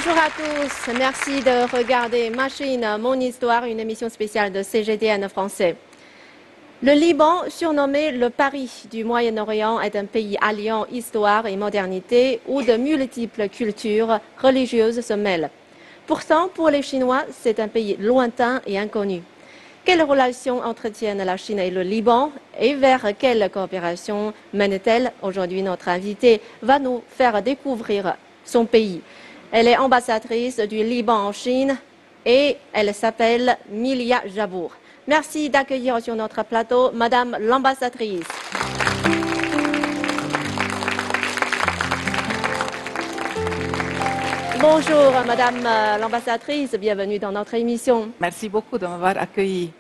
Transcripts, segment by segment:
Bonjour à tous, merci de regarder Ma Chine, mon histoire, une émission spéciale de CGTN français. Le Liban, surnommé le Paris du Moyen-Orient, est un pays alliant histoire et modernité où de multiples cultures religieuses se mêlent. Pourtant, pour les Chinois, c'est un pays lointain et inconnu. Quelles relations entretiennent la Chine et le Liban et vers quelle coopération mène-t-elle? Aujourd'hui, notre invitée va nous faire découvrir son pays. Elle est ambassadrice du Liban en Chine et elle s'appelle Milia Jabour. Merci d'accueillir sur notre plateau Madame l'ambassadrice. Bonjour Madame l'ambassadrice, bienvenue dans notre émission. Merci beaucoup de m'avoir accueilli.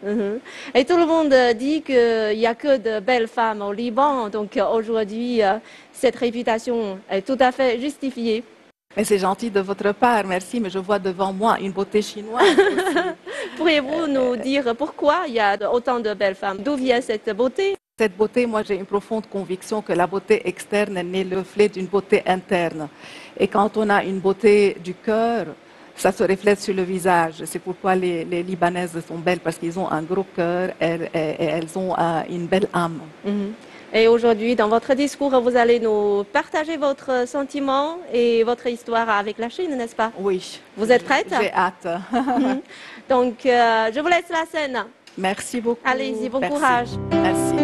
Et tout le monde dit qu'il n'y a que de belles femmes au Liban, donc aujourd'hui cette réputation est tout à fait justifiée. Mais c'est gentil de votre part, merci, mais je vois devant moi une beauté chinoise aussi. Pourriez-vous nous dire pourquoi il y a autant de belles femmes? D'où vient cette beauté? Cette beauté, moi j'ai une profonde conviction que la beauté externe n'est le reflet d'une beauté interne. Et quand on a une beauté du cœur, ça se reflète sur le visage. C'est pourquoi les Libanaises sont belles, parce qu'ils ont un gros cœur et elles ont une belle âme. Et aujourd'hui, dans votre discours, vous allez nous partager votre sentiment et votre histoire avec la Chine, n'est-ce pas? Oui. Vous êtes prête? J'ai hâte. Donc, je vous laisse la scène. Merci beaucoup. Allez-y, bon Merci. courage. Merci.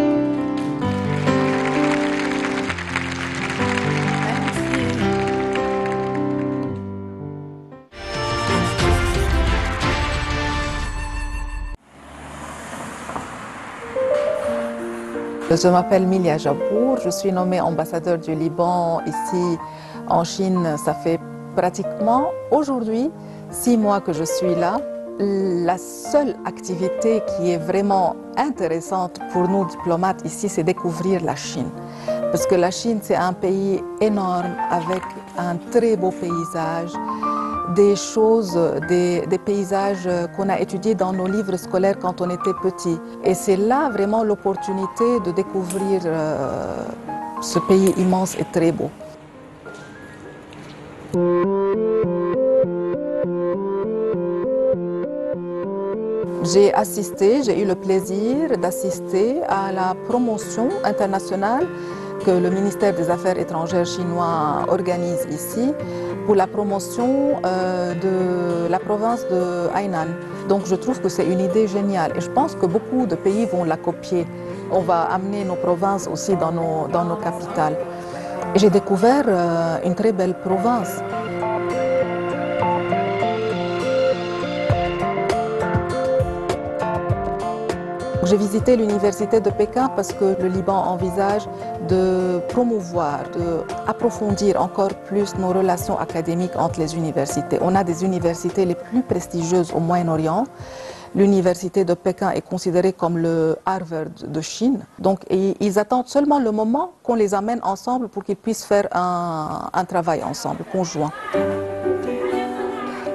Je m'appelle Milia Jabour, je suis nommée ambassadeur du Liban ici en Chine. Ça fait pratiquement aujourd'hui 6 mois que je suis là. La seule activité qui est vraiment intéressante pour nous diplomates ici, c'est découvrir la Chine. Parce que la Chine, c'est un pays énorme avec un très beau paysage, des choses, des paysages qu'on a étudiés dans nos livres scolaires quand on était petit. Et c'est là vraiment l'opportunité de découvrir ce pays immense et très beau. J'ai eu le plaisir d'assister à la promotion internationale que le ministère des Affaires étrangères chinois organise ici pour la promotion de la province de Hainan. Donc je trouve que c'est une idée géniale et je pense que beaucoup de pays vont la copier. On va amener nos provinces aussi dans nos capitales. Et j'ai découvert une très belle province. J'ai visité l'université de Pékin parce que le Liban envisage de promouvoir, d'approfondir encore plus nos relations académiques entre les universités. On a des universités les plus prestigieuses au Moyen-Orient. L'université de Pékin est considérée comme le Harvard de Chine. Donc ils attendent seulement le moment qu'on les amène ensemble pour qu'ils puissent faire un travail ensemble, conjoint.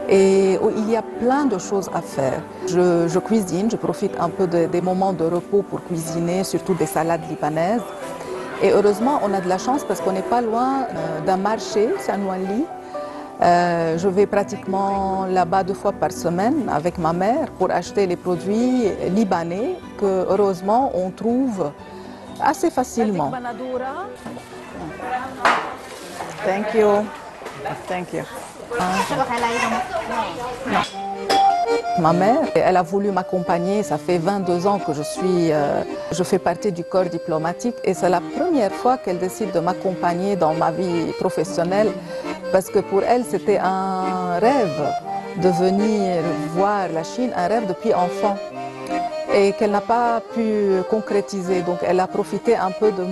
Et il y a plein de choses à faire. Je cuisine, je profite un peu des moments de repos pour cuisiner, surtout des salades libanaises. Et heureusement, on a de la chance parce qu'on n'est pas loin d'un marché, c'est à Nouali. Je vais pratiquement là-bas 2 fois par semaine avec ma mère pour acheter les produits libanais que, heureusement, on trouve assez facilement. Thank you. Thank you. Ma mère, elle a voulu m'accompagner, ça fait 22 ans que je fais partie du corps diplomatique et c'est la première fois qu'elle décide de m'accompagner dans ma vie professionnelle parce que pour elle c'était un rêve de venir voir la Chine, un rêve depuis enfant et qu'elle n'a pas pu concrétiser. Donc elle a profité un peu de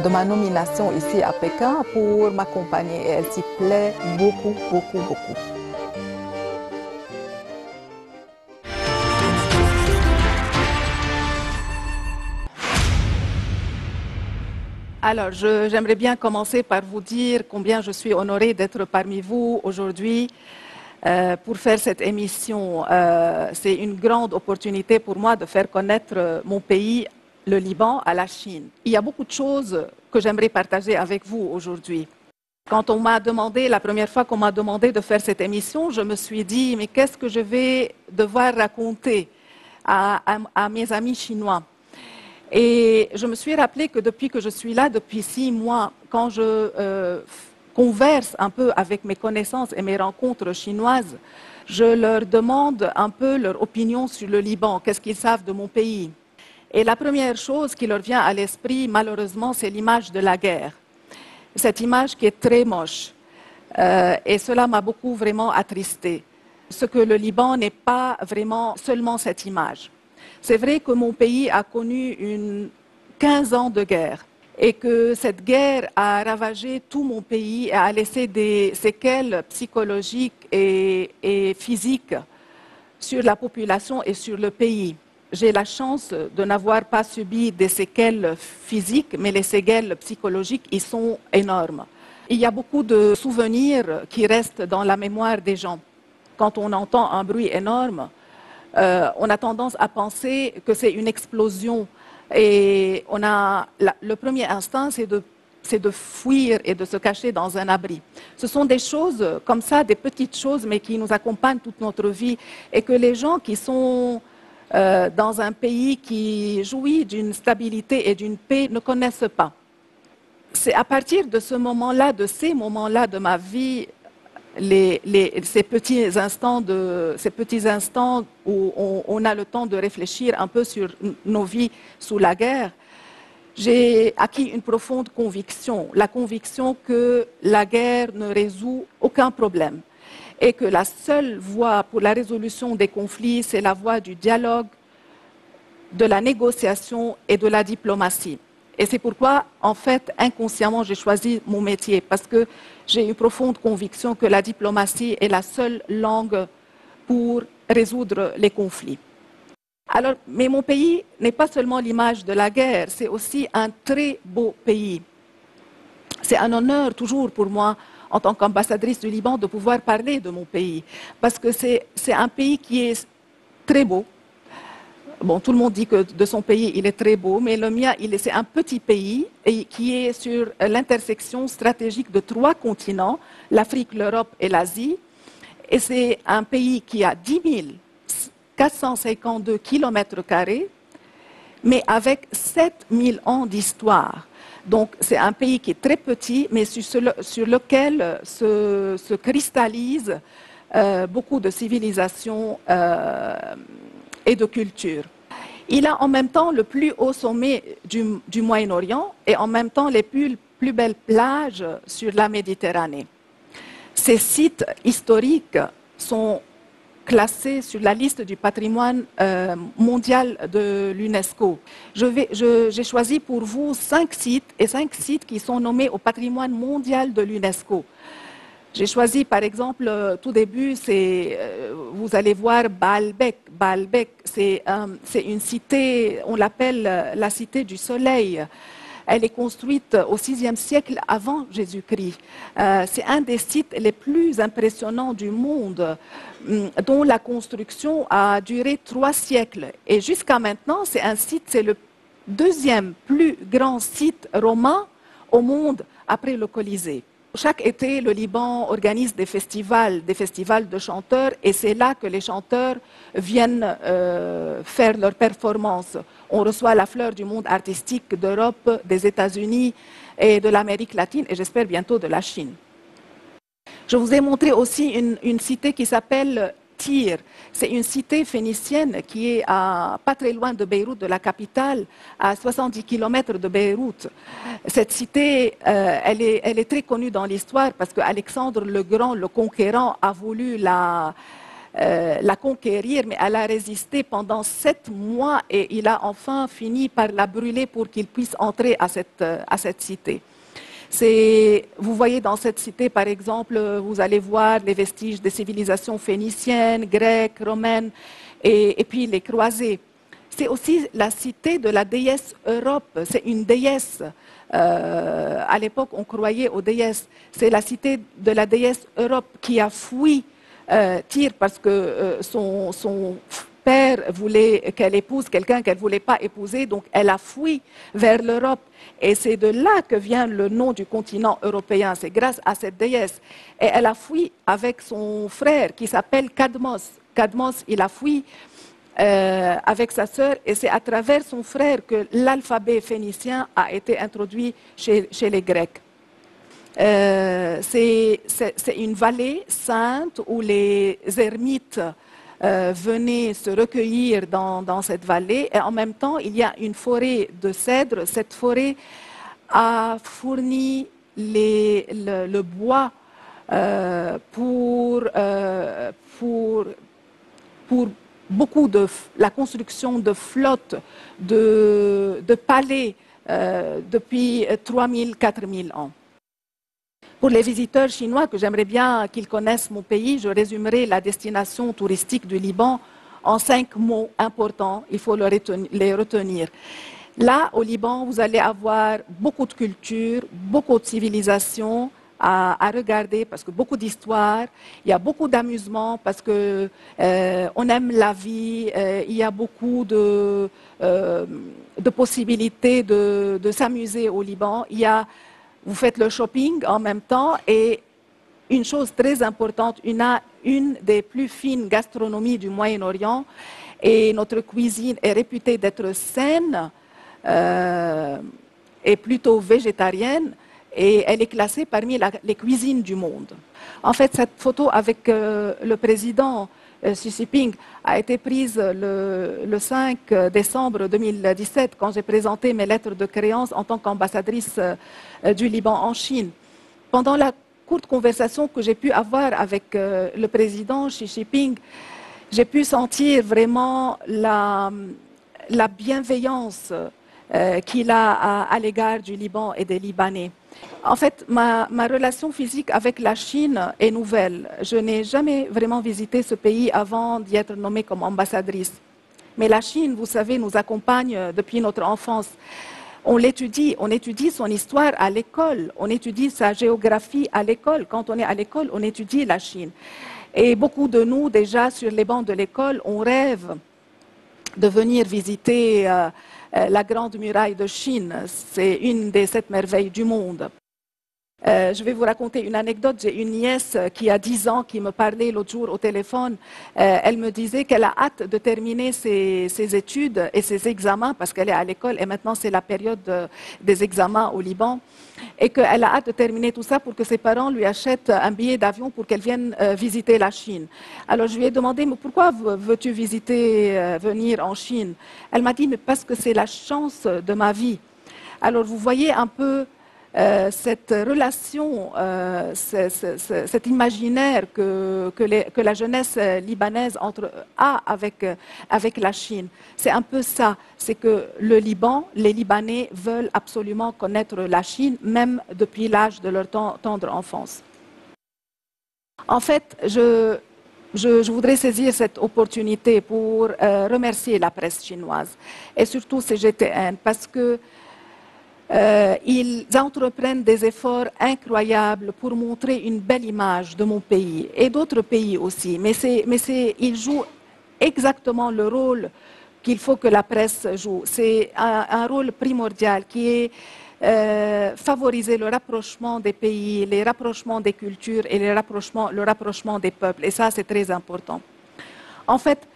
ma nomination ici à Pékin pour m'accompagner et elle s'y plaît beaucoup, beaucoup, beaucoup. Alors, j'aimerais bien commencer par vous dire combien je suis honorée d'être parmi vous aujourd'hui pour faire cette émission. C'est une grande opportunité pour moi de faire connaître mon pays, le Liban, à la Chine. Il y a beaucoup de choses que j'aimerais partager avec vous aujourd'hui. Quand on m'a demandé, la première fois qu'on m'a demandé de faire cette émission, je me suis dit, mais qu'est-ce que je vais devoir raconter à mes amis chinois? Et je me suis rappelé que depuis que je suis là, depuis 6 mois, quand je converse un peu avec mes connaissances et mes rencontres chinoises, je leur demande un peu leur opinion sur le Liban, qu'est-ce qu'ils savent de mon pays. Et la première chose qui leur vient à l'esprit, malheureusement, c'est l'image de la guerre. Cette image qui est très moche. Et cela m'a beaucoup vraiment attristée. Ce que le Liban n'est pas vraiment seulement cette image. C'est vrai que mon pays a connu 15 ans de guerre et que cette guerre a ravagé tout mon pays et a laissé des séquelles psychologiques et physiques sur la population et sur le pays. J'ai la chance de n'avoir pas subi des séquelles physiques, mais les séquelles psychologiques, ils sont énormes. Il y a beaucoup de souvenirs qui restent dans la mémoire des gens. Quand on entend un bruit énorme, on a tendance à penser que c'est une explosion. Et le premier instinct, c'est de fuir et de se cacher dans un abri. Ce sont des choses comme ça, des petites choses, mais qui nous accompagnent toute notre vie. Et que les gens qui sont dans un pays qui jouit d'une stabilité et d'une paix ne connaissent pas. C'est à partir de ce moment-là, de ces moments-là de ma vie, ces petits instants où on a le temps de réfléchir un peu sur nos vies sous la guerre, j'ai acquis une profonde conviction, la conviction que la guerre ne résout aucun problème et que la seule voie pour la résolution des conflits, c'est la voie du dialogue, de la négociation et de la diplomatie. Et c'est pourquoi, en fait, inconsciemment, j'ai choisi mon métier, parce que j'ai une profonde conviction que la diplomatie est la seule langue pour résoudre les conflits. Alors, mais mon pays n'est pas seulement l'image de la guerre, c'est aussi un très beau pays. C'est un honneur toujours pour moi, en tant qu'ambassadrice du Liban, de pouvoir parler de mon pays, parce que c'est un pays qui est très beau. Bon, tout le monde dit que de son pays, il est très beau, mais le mien, c'est un petit pays et qui est sur l'intersection stratégique de 3 continents, l'Afrique, l'Europe et l'Asie. Et c'est un pays qui a 10 452 km², mais avec 7000 ans d'histoire. Donc, c'est un pays qui est très petit, mais sur lequel se cristallisent beaucoup de civilisations et de culture. Il a en même temps le plus haut sommet du Moyen-Orient et en même temps les plus belles plages sur la Méditerranée. Ces sites historiques sont classés sur la liste du patrimoine mondial de l'UNESCO. J'ai choisi pour vous 5 sites qui sont nommés au patrimoine mondial de l'UNESCO. J'ai choisi, par exemple, tout début, vous allez voir Baalbek. Baalbek, c'est une cité, on l'appelle la cité du soleil. Elle est construite au VIe siècle avant Jésus-Christ. C'est un des sites les plus impressionnants du monde, dont la construction a duré 3 siècles. Et jusqu'à maintenant, c'est le 2e plus grand site romain au monde après le Colisée. Chaque été, le Liban organise des festivals de chanteurs, et c'est là que les chanteurs viennent faire leurs performances. On reçoit la fleur du monde artistique d'Europe, des États-Unis et de l'Amérique latine, et j'espère bientôt de la Chine. Je vous ai montré aussi une cité qui s'appelle Tyr. C'est une cité phénicienne qui est pas très loin de Beyrouth, de la capitale, à 70 km de Beyrouth. Cette cité, elle est très connue dans l'histoire parce qu'Alexandre le Grand, le conquérant, a voulu la conquérir, mais elle a résisté pendant 7 mois et il a enfin fini par la brûler pour qu'il puisse entrer à cette cité. Vous voyez dans cette cité, par exemple, vous allez voir les vestiges des civilisations phéniciennes, grecques, romaines, et puis les croisés. C'est aussi la cité de la déesse Europe. C'est une déesse. À l'époque, on croyait aux déesses. C'est la cité de la déesse Europe qui a fui Tyr parce que son père voulait qu'elle épouse quelqu'un qu'elle ne voulait pas épouser, donc elle a fui vers l'Europe. Et c'est de là que vient le nom du continent européen, c'est grâce à cette déesse. Et elle a fui avec son frère qui s'appelle Cadmos. Cadmos, il a fui avec sa sœur, et c'est à travers son frère que l'alphabet phénicien a été introduit chez les Grecs. C'est une vallée sainte où les ermites venaient se recueillir dans cette vallée, et en même temps il y a une forêt de cèdres. Cette forêt a fourni le bois pour beaucoup de la construction de flottes, de palais depuis 3000, 4000 ans. Pour les visiteurs chinois que j'aimerais bien qu'ils connaissent mon pays, je résumerai la destination touristique du Liban en 5 mots importants. Il faut les retenir. Là, au Liban, vous allez avoir beaucoup de culture, beaucoup de civilisation à regarder, parce que beaucoup d'histoire, il y a beaucoup d'amusement, parce que on aime la vie, il y a beaucoup de possibilités de s'amuser au Liban. Vous faites le shopping en même temps, et une chose très importante, une des plus fines gastronomies du Moyen-Orient, et notre cuisine est réputée d'être saine et plutôt végétarienne, et elle est classée parmi les cuisines du monde. En fait, cette photo avec le président Xi Jinping a été prise le 5 décembre 2017, quand j'ai présenté mes lettres de créance en tant qu'ambassadrice du Liban en Chine. Pendant la courte conversation que j'ai pu avoir avec le président Xi Jinping, j'ai pu sentir vraiment la bienveillance qu'il a à l'égard du Liban et des Libanais. En fait, ma relation physique avec la Chine est nouvelle. Je n'ai jamais vraiment visité ce pays avant d'y être nommée comme ambassadrice. Mais la Chine, vous savez, nous accompagne depuis notre enfance. On étudie son histoire à l'école, on étudie sa géographie à l'école. Quand on est à l'école, on étudie la Chine. Et beaucoup de nous, déjà sur les bancs de l'école, on rêve de venir visiter la Grande Muraille de Chine. C'est une des 7 merveilles du monde. Je vais vous raconter une anecdote. J'ai une nièce qui a 10 ans qui me parlait l'autre jour au téléphone. Elle me disait qu'elle a hâte de terminer ses études et ses examens, parce qu'elle est à l'école et maintenant c'est la période des examens au Liban, et qu'elle a hâte de terminer tout ça pour que ses parents lui achètent un billet d'avion pour qu'elle vienne visiter la Chine. Alors je lui ai demandé, mais pourquoi veux-tu venir en Chine? Elle m'a dit, mais parce que c'est la chance de ma vie. Alors vous voyez un peu cette relation, cet imaginaire que la jeunesse libanaise a avec la Chine. C'est un peu ça, c'est que le Liban, les Libanais veulent absolument connaître la Chine, même depuis l'âge de leur tendre enfance. En fait, je voudrais saisir cette opportunité pour remercier la presse chinoise, et surtout CGTN, parce que ils entreprennent des efforts incroyables pour montrer une belle image de mon pays et d'autres pays aussi. Mais ils jouent exactement le rôle qu'il faut que la presse joue. C'est un rôle primordial qui est favoriser le rapprochement des pays, les rapprochements des cultures et le rapprochement des peuples. Et ça, c'est très important. En fait,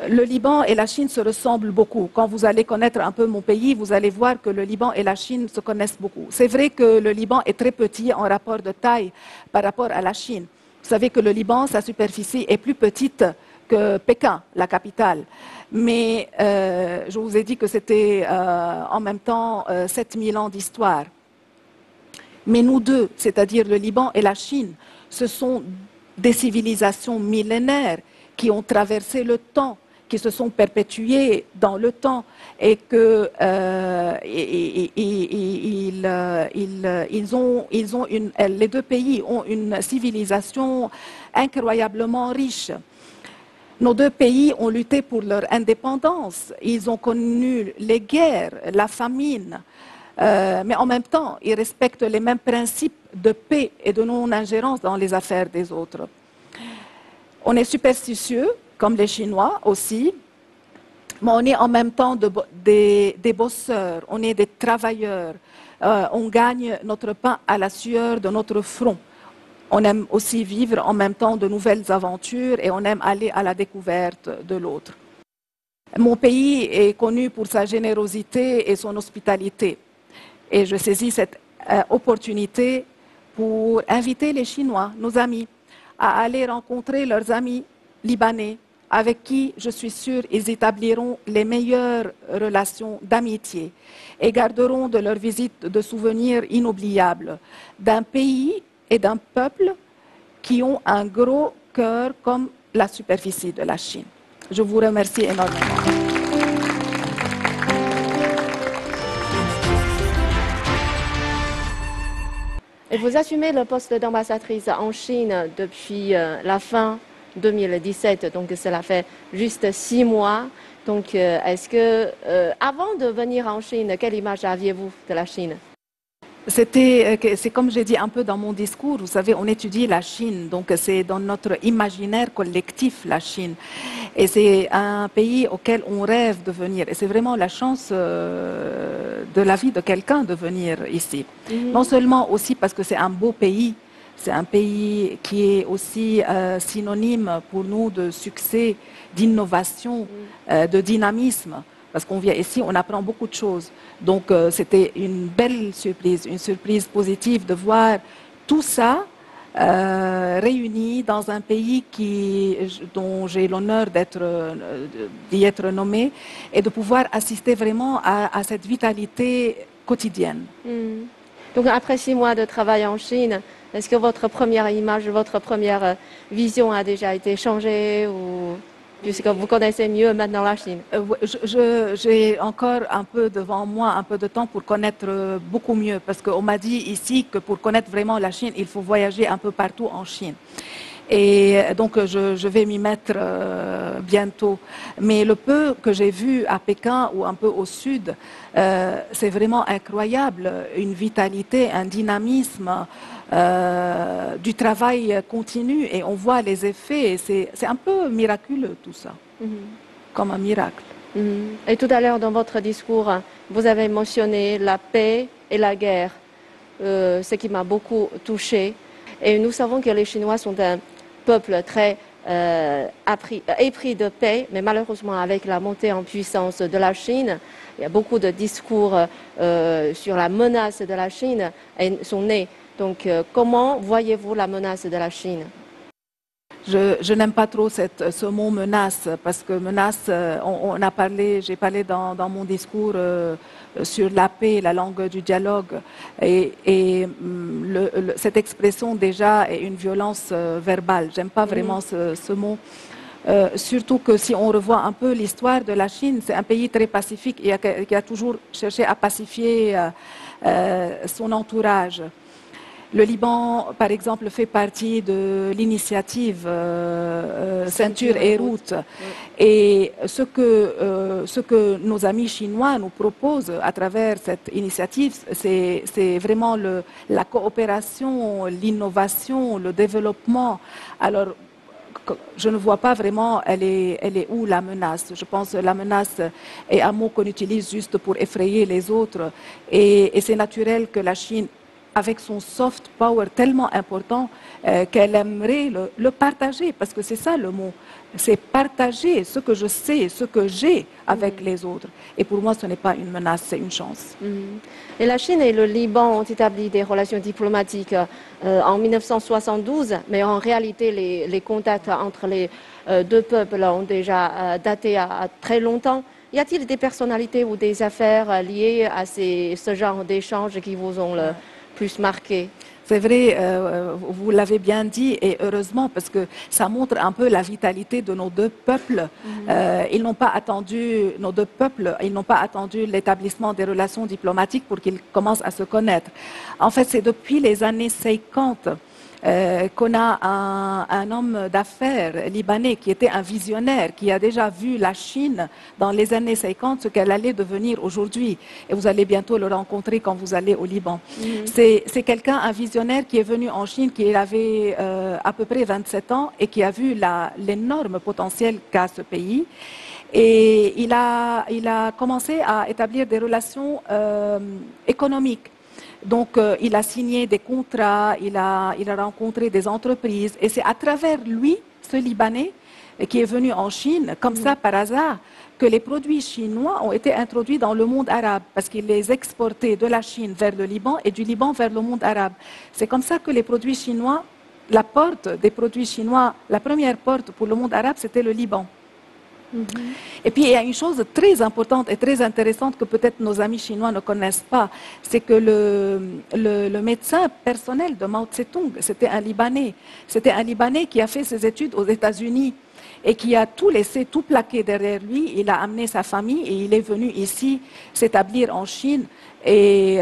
le Liban et la Chine se ressemblent beaucoup. Quand vous allez connaître un peu mon pays, vous allez voir que le Liban et la Chine se connaissent beaucoup. C'est vrai que le Liban est très petit en rapport de taille par rapport à la Chine. Vous savez que le Liban, sa superficie est plus petite que Pékin, la capitale. Mais je vous ai dit que c'était en même temps 7000 ans d'histoire. Mais nous deux, c'est-à-dire le Liban et la Chine, ce sont des civilisations millénaires qui ont traversé le temps, qui se sont perpétuées dans le temps, et que les deux pays ont une civilisation incroyablement riche. Nos deux pays ont lutté pour leur indépendance. Ils ont connu les guerres, la famine, mais en même temps, ils respectent les mêmes principes de paix et de non-ingérence dans les affaires des autres. On est superstitieux, comme les Chinois aussi, Mais on est en même temps des bosseurs, on est des travailleurs. On gagne notre pain à la sueur de notre front. On aime aussi vivre en même temps de nouvelles aventures et on aime aller à la découverte de l'autre. Mon pays est connu pour sa générosité et son hospitalité. Et je saisis cette opportunité pour inviter les Chinois, nos amis, à aller rencontrer leurs amis libanais, avec qui, je suis sûre, ils établiront les meilleures relations d'amitié et garderont de leur visite de souvenirs inoubliables d'un pays et d'un peuple qui ont un gros cœur comme la superficie de la Chine. Je vous remercie énormément. Et vous assumez le poste d'ambassadrice en Chine depuis la fin 2017, donc cela fait juste 6 mois. Donc, est-ce que, avant de venir en Chine, quelle image aviez-vous de la Chine? C'est comme j'ai dit un peu dans mon discours, vous savez, on étudie la Chine, donc c'est dans notre imaginaire collectif la Chine. Et c'est un pays auquel on rêve de venir. Et c'est vraiment la chance de la vie de quelqu'un de venir ici. Non seulement aussi parce que c'est un beau pays, c'est un pays qui est aussi synonyme pour nous de succès, d'innovation, de dynamisme. Parce qu'on vient ici, on apprend beaucoup de choses. Donc c'était une belle surprise, une surprise positive de voir tout ça réuni dans un pays dont j'ai l'honneur d'y être nommée et de pouvoir assister vraiment à cette vitalité quotidienne. Donc après 6 mois de travail en Chine, est-ce que votre première image, votre première vision a déjà été changée ou... puisque vous connaissez mieux maintenant la Chine? J'ai encore un peu devant moi, un peu de temps pour connaître beaucoup mieux, parce qu'on m'a dit ici que pour connaître vraiment la Chine, il faut voyager un peu partout en Chine. Et donc je vais m'y mettre bientôt. Mais le peu que j'ai vu à Pékin ou un peu au sud, c'est vraiment incroyable, une vitalité, un dynamisme. Du travail continu et on voit les effets. C'est un peu miraculeux tout ça, comme un miracle. Et tout à l'heure dans votre discours, vous avez mentionné la paix et la guerre, ce qui m'a beaucoup touchée. Et nous savons que les Chinois sont un peuple très épris de paix, mais malheureusement avec la montée en puissance de la Chine, il y a beaucoup de discours sur la menace de la Chine sont nés. Donc, comment voyez-vous la menace de la Chine? Je n'aime pas trop ce mot menace, parce que menace, j'ai parlé dans mon discours sur la paix, la langue du dialogue, et cette expression déjà est une violence verbale. J'aime pas vraiment ce mot. Surtout que si on revoit un peu l'histoire de la Chine, c'est un pays très pacifique et qui a toujours cherché à pacifier son entourage. Le Liban, par exemple, fait partie de l'initiative Ceinture et Route. Et ce que nos amis chinois nous proposent à travers cette initiative, c'est vraiment la coopération, l'innovation, le développement. Alors, je ne vois pas vraiment elle est où la menace. Je pense que la menace est un mot qu'on utilise juste pour effrayer les autres. Et c'est naturel que la Chine, avec son soft power tellement important, qu'elle aimerait le partager, parce que c'est ça le mot, c'est partager ce que je sais, ce que j'ai avec les autres. Et pour moi, ce n'est pas une menace, c'est une chance. Et la Chine et le Liban ont établi des relations diplomatiques en 1972, mais en réalité, les contacts entre les deux peuples ont déjà daté à très longtemps. Y a-t-il des personnalités ou des affaires liées à ce genre d'échanges qui vous ont le plus marqué? C'est vrai, vous l'avez bien dit, et heureusement, parce que ça montre un peu la vitalité de nos deux peuples. Ils n'ont pas attendu, nos deux peuples, ils n'ont pas attendu l'établissement des relations diplomatiques pour qu'ils commencent à se connaître. En fait, c'est depuis les années 50 qu'on a un homme d'affaires libanais qui était un visionnaire, qui a déjà vu la Chine dans les années 50, ce qu'elle allait devenir aujourd'hui. Et vous allez bientôt le rencontrer quand vous allez au Liban. C'est quelqu'un, un visionnaire qui est venu en Chine, qui avait à peu près 27 ans et qui a vu l'énorme potentiel qu'a ce pays. Et il a commencé à établir des relations économiques. Donc, il a signé des contrats, il a rencontré des entreprises. Et c'est à travers lui, ce Libanais, qui est venu en Chine, comme ça, par hasard, que les produits chinois ont été introduits dans le monde arabe, parce qu'il les exportait de la Chine vers le Liban et du Liban vers le monde arabe. C'est comme ça que les produits chinois, la porte des produits chinois, la première porte pour le monde arabe, c'était le Liban. Et puis, il y a une chose très importante et très intéressante que peut-être nos amis chinois ne connaissent pas, c'est que le médecin personnel de Mao Tse-tung, c'était un Libanais. C'était un Libanais qui a fait ses études aux États-Unis et qui a tout laissé, tout plaqué derrière lui. Il a amené sa famille et il est venu ici s'établir en Chine. Et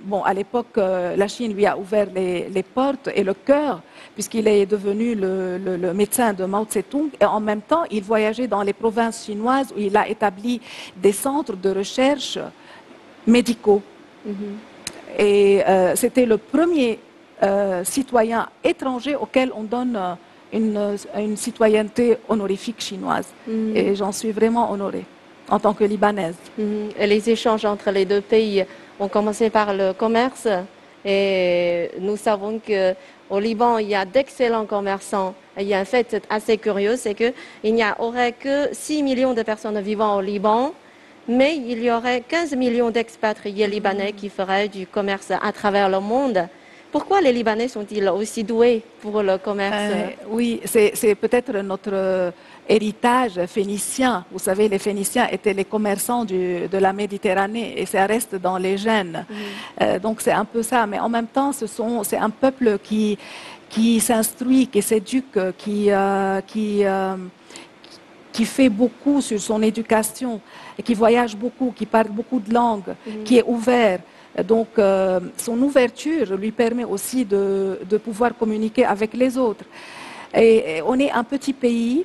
bon, à l'époque, la Chine lui a ouvert les portes et le cœur, puisqu'il est devenu le médecin de Mao Tse-tung. Et en même temps, il voyageait dans les provinces chinoises où il a établi des centres de recherche médicaux. Et c'était le premier citoyen étranger auquel on donne une citoyenneté honorifique chinoise. Et j'en suis vraiment honorée en tant que Libanaise. Et les échanges entre les deux pays ont commencé par le commerce. Et nous savons qu'au Liban, il y a d'excellents commerçants. Il y a un fait assez curieux, c'est qu'il n'y aurait que 6 millions de personnes vivant au Liban, mais il y aurait 15 millions d'expatriés libanais qui feraient du commerce à travers le monde. Pourquoi les Libanais sont-ils aussi doués pour le commerce? Oui, c'est peut-être notre héritage phénicien. Vous savez, les Phéniciens étaient les commerçants de la Méditerranée et ça reste dans les gènes. Donc c'est un peu ça. Mais en même temps, c'est un peuple qui s'instruit, qui s'éduque, qui fait beaucoup sur son éducation, et qui voyage beaucoup, qui parle beaucoup de langues, qui est ouvert. Donc, son ouverture lui permet aussi de pouvoir communiquer avec les autres. Et on est un petit pays,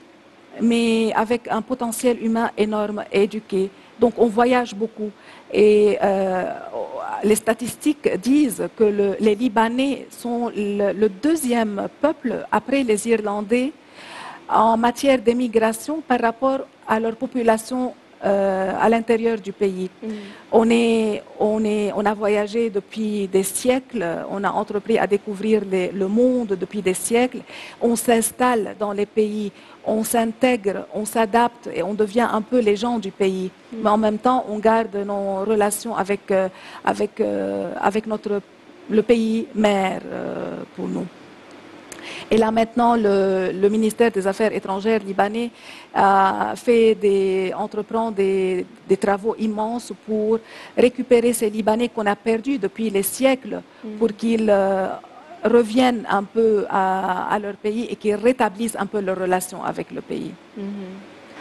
mais avec un potentiel humain énorme et éduqué. Donc, on voyage beaucoup. Et les statistiques disent que les Libanais sont le deuxième peuple après les Irlandais en matière d'émigration par rapport à leur population à l'intérieur du pays. On a voyagé depuis des siècles, on a entrepris à découvrir le monde depuis des siècles, on s'installe dans les pays, on s'intègre, on s'adapte et on devient un peu les gens du pays. Mais en même temps, on garde nos relations avec le pays mère pour nous. Et là maintenant, le ministère des Affaires étrangères libanais entreprend des travaux immenses pour récupérer ces Libanais qu'on a perdus depuis les siècles, pour qu'ils reviennent un peu à leur pays et qu'ils rétablissent un peu leurs relations avec le pays.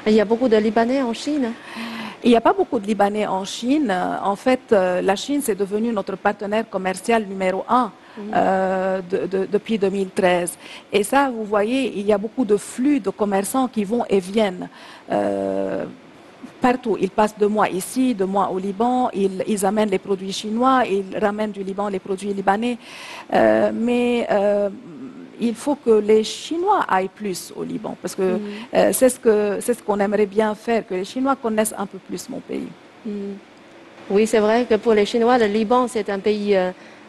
Il y a beaucoup de Libanais en Chine? Il n'y a pas beaucoup de Libanais en Chine. En fait, la Chine, c'est devenu notre partenaire commercial numéro 1 depuis 2013. Et ça, vous voyez, il y a beaucoup de flux de commerçants qui vont et viennent partout. Ils passent 2 mois ici, 2 mois au Liban, ils amènent les produits chinois, ils ramènent du Liban les produits libanais. Mais il faut que les Chinois aillent plus au Liban, parce que c'est ce qu'on aimerait bien faire, que les Chinois connaissent un peu plus mon pays. Oui, c'est vrai que pour les Chinois, le Liban, c'est un pays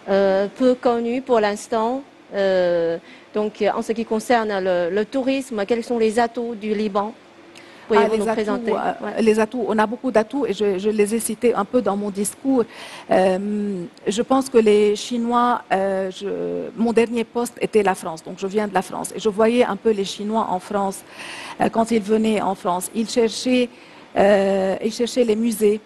peu connu pour l'instant. Donc, en ce qui concerne le tourisme, quels sont les atouts du Liban? Pouvez-vous nous présenter? Les atouts, on a beaucoup d'atouts et je les ai cités un peu dans mon discours. Je pense que les Chinois, mon dernier poste était la France, donc je viens de la France. Et je voyais un peu les Chinois en France, quand ils venaient en France. Ils cherchaient les musées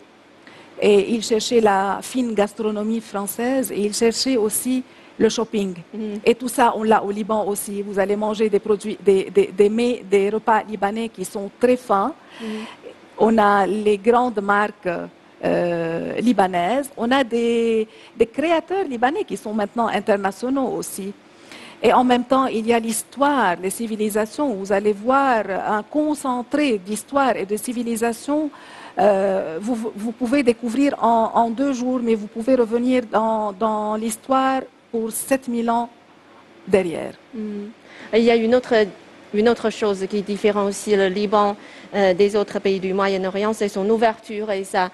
et ils cherchaient la fine gastronomie française et ils cherchaient aussi le shopping. Et tout ça, on l'a au Liban aussi. Vous allez manger des produits, des repas libanais qui sont très fins. On a les grandes marques libanaises. On a des créateurs libanais qui sont maintenant internationaux aussi. Et en même temps, il y a l'histoire, les civilisations. Vous allez voir un concentré d'histoire et de civilisation. Vous pouvez découvrir en 2 jours, mais vous pouvez revenir dans l'histoire pour 7000 ans derrière. Il y a une autre une autre chose qui différencie le Liban des autres pays du Moyen-Orient, c'est son ouverture et sa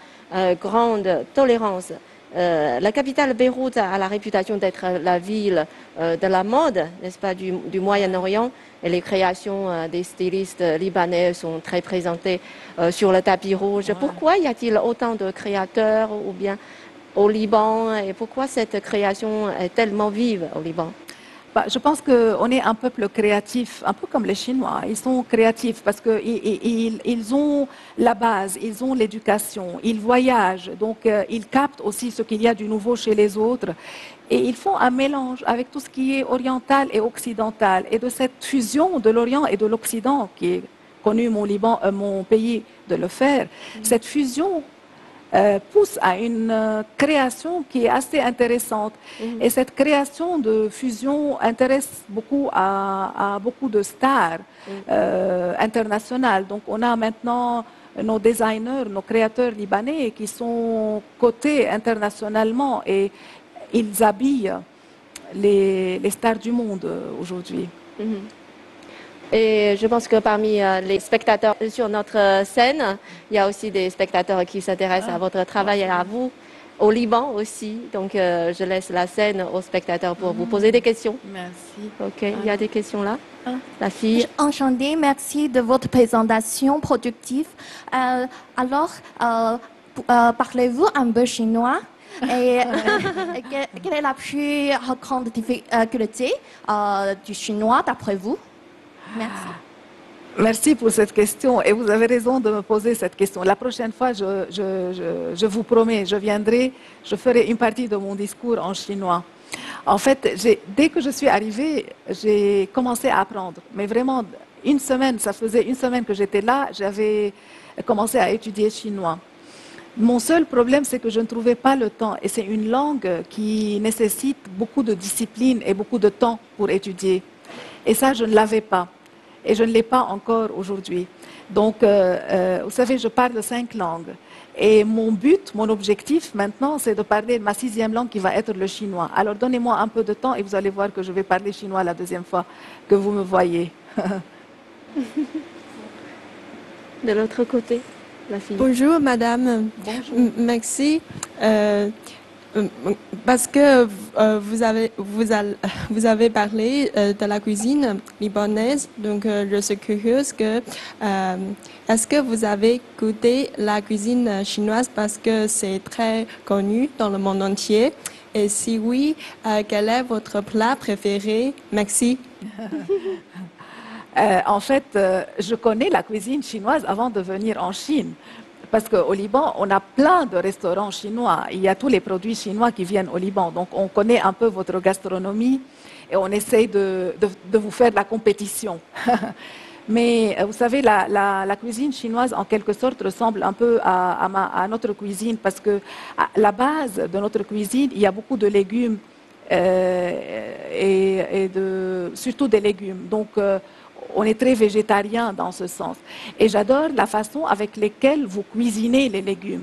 grande tolérance. La capitale Beyrouth a la réputation d'être la ville de la mode, n'est-ce pas, du Moyen-Orient. Et les créations des stylistes libanais sont très présentées sur le tapis rouge. Ouais. Pourquoi y a-t-il autant de créateurs ou bien au Liban et pourquoi cette création est tellement vive au Liban? Je pense qu'on est un peuple créatif, un peu comme les Chinois. Ils sont créatifs parce qu'ils ont la base, ils ont l'éducation, ils voyagent, donc ils captent aussi ce qu'il y a du nouveau chez les autres. Et ils font un mélange avec tout ce qui est oriental et occidental. Et de cette fusion de l'Orient et de l'Occident, qui est connu mon pays de le faire, cette fusion pousse à une création qui est assez intéressante. Et cette création de fusion intéresse beaucoup à beaucoup de stars internationales. Donc on a maintenant nos designers, nos créateurs libanais qui sont cotés internationalement et ils habillent les stars du monde aujourd'hui. Et je pense que parmi les spectateurs sur notre scène, il y a aussi des spectateurs qui s'intéressent à votre travail et à vous, au Liban aussi. Donc je laisse la scène aux spectateurs pour vous poser des questions. Merci. Ok, il y a des questions là. La fille. Enchantée, merci de votre présentation productive. Alors, parlez-vous un peu chinois? Et quelle est la plus grande difficulté du chinois d'après vous? Merci. Merci pour cette question et vous avez raison de me poser cette question. La prochaine fois, je vous promets, je viendrai, je ferai une partie de mon discours en chinois. En fait, dès que je suis arrivée, j'ai commencé à apprendre. Mais vraiment, une semaine, ça faisait une semaine que j'étais là, j'avais commencé à étudier chinois. Mon seul problème, c'est que je ne trouvais pas le temps. Et c'est une langue qui nécessite beaucoup de discipline et beaucoup de temps pour étudier. Et ça, je ne l'avais pas. Et je ne l'ai pas encore aujourd'hui. Donc, vous savez, je parle 5 langues. Et mon but, mon objectif maintenant, c'est de parler ma 6e langue qui va être le chinois. Alors, donnez-moi un peu de temps et vous allez voir que je vais parler chinois la 2e fois que vous me voyez. De l'autre côté, la fille. Bonjour, madame. Bonjour. Merci. Parce que vous avez parlé de la cuisine libanaise, donc je suis curieuse que est-ce que vous avez goûté la cuisine chinoise parce que c'est très connu dans le monde entier? Et si oui, quel est votre plat préféré? Merci. En fait, je connais la cuisine chinoise avant de venir en Chine. Parce qu'au Liban, on a plein de restaurants chinois. Il y a tous les produits chinois qui viennent au Liban. Donc, on connaît un peu votre gastronomie et on essaye de vous faire de la compétition. Mais vous savez, la cuisine chinoise, en quelque sorte, ressemble un peu à notre cuisine parce que à la base de notre cuisine, il y a beaucoup de légumes et surtout des légumes. Donc, on est très végétarien dans ce sens. Et j'adore la façon avec laquelle vous cuisinez les légumes.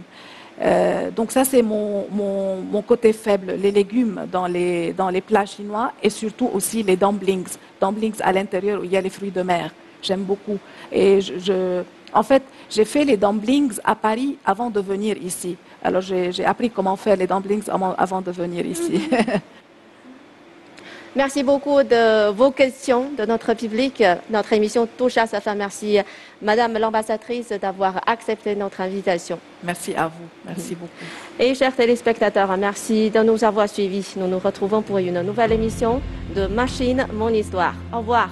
Donc ça, c'est mon côté faible, les légumes dans les plats chinois et surtout aussi les dumplings. Dumplings à l'intérieur où il y a les fruits de mer. J'aime beaucoup. Et en fait, j'ai fait les dumplings à Paris avant de venir ici. Alors j'ai appris comment faire les dumplings avant de venir ici. Merci beaucoup de vos questions, de notre public. Notre émission touche à sa fin. Merci, Madame l'ambassadrice, d'avoir accepté notre invitation. Merci à vous. Merci beaucoup. Et chers téléspectateurs, merci de nous avoir suivis. Nous nous retrouvons pour une nouvelle émission de Machine, mon histoire. Au revoir.